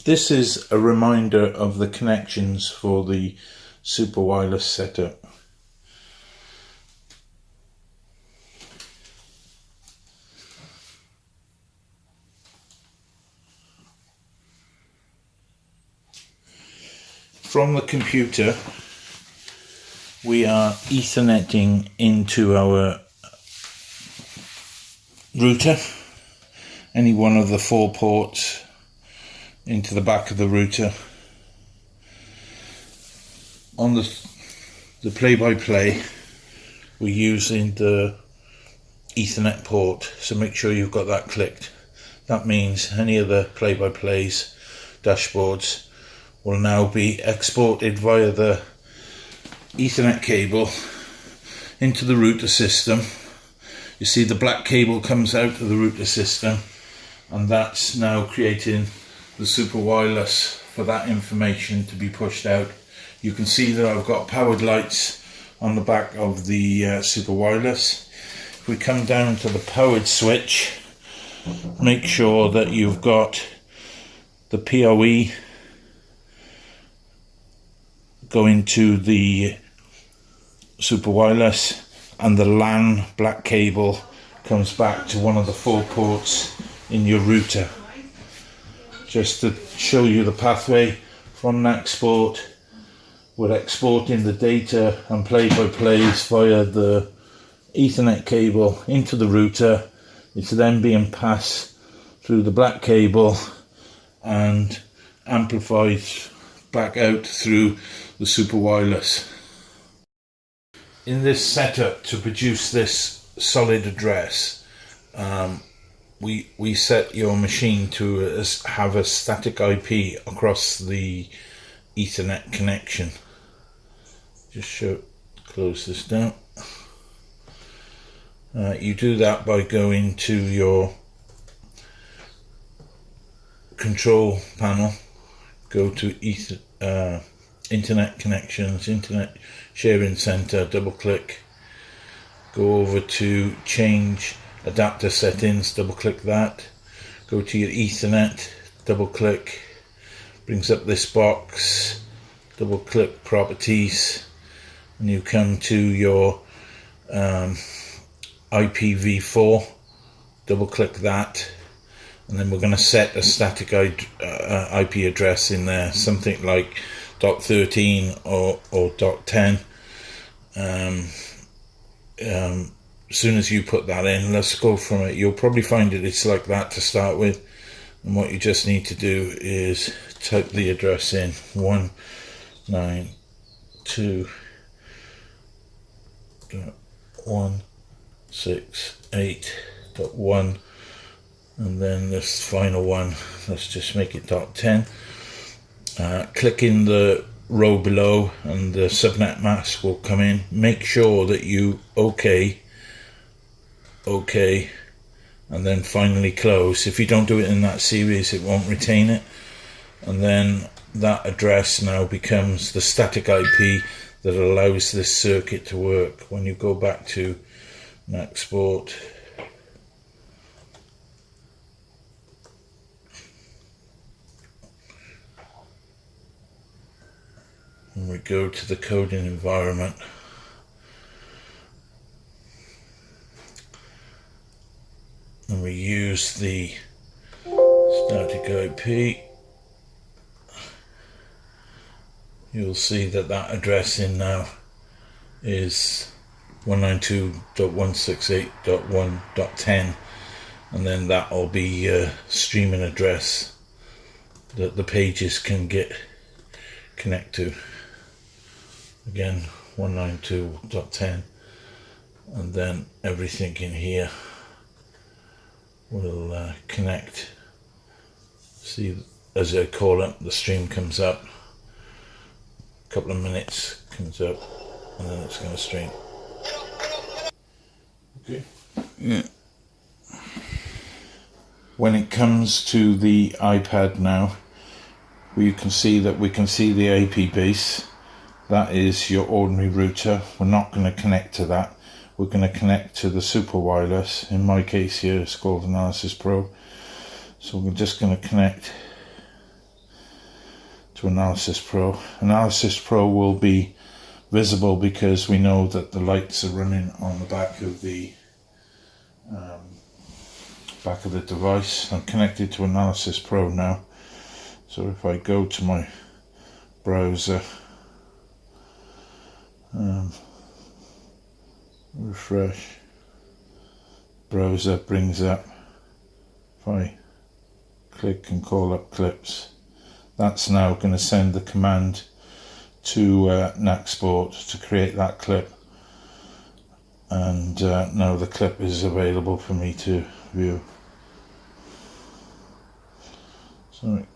This is a reminder of the connections for the super wireless setup. From the computer, we are Etherneting into our router, any one of the 4 ports into the back of the router. On the play-by-play, we're using the Ethernet port, so make sure you've got that clicked. That means any of the play-by-plays, dashboards, will now be exported via the Ethernet cable into the router system. You see the black cable comes out of the router system, and that's now creating the super wireless for that information to be pushed out. You can see that I've got powered lights on the back of the super wireless. If we come down to the powered switch, make sure that you've got the PoE going to the super wireless, and the LAN black cable comes back to one of the 4 ports in your router. Just to show you the pathway from export, we're exporting the data and play-by-plays via the Ethernet cable into the router. It's then being passed through the black cable and amplified back out through the super wireless. In this setup, to produce this solid address, we set your machine to have a static IP across the Ethernet connection. Just close this down. You do that by going to your control panel, go to Internet Connections, Internet Sharing Center, double click, go over to Change Adapter Settings, double click that, go to your Ethernet, double click, brings up this box, double click Properties, and you come to your IPv4, double click that, and then we're going to set a static IP address in there, something like .13 or .10. As soon as you put that in, let's go from it. You'll probably find it's like that to start with, and what you just need to do is type the address in, 192.168.1, and then this final one, let's just make it .10. Click in the row below and the subnet mask will come in. Make sure that you OK, and then finally close. If you don't do it in that series, it won't retain it, and then that address now becomes the static IP that allows this circuit to work. When you go back to export, and we go to the coding environment, and we use the static IP, you'll see that address in now is 192.168.1.10, and then that will be a streaming address that the pages can connect to. Again, 192.10, and then everything in here will connect. See, as I call it, the stream comes up, a couple of minutes comes up, and then it's going to stream. Okay. Yeah. When it comes to the iPad now, we can see the IP base. That is your ordinary router. We're not going to connect to that. We're going to connect to the super wireless. In my case here, it's called AnalysisPro. So we're just going to connect to AnalysisPro. AnalysisPro will be visible because we know that the lights are running on the back of the device. I'm connected to AnalysisPro now, so if I go to my browser, refresh, browser brings up, if I click and call up clips, that's now going to send the command to Naxport to create that clip, and now the clip is available for me to view. So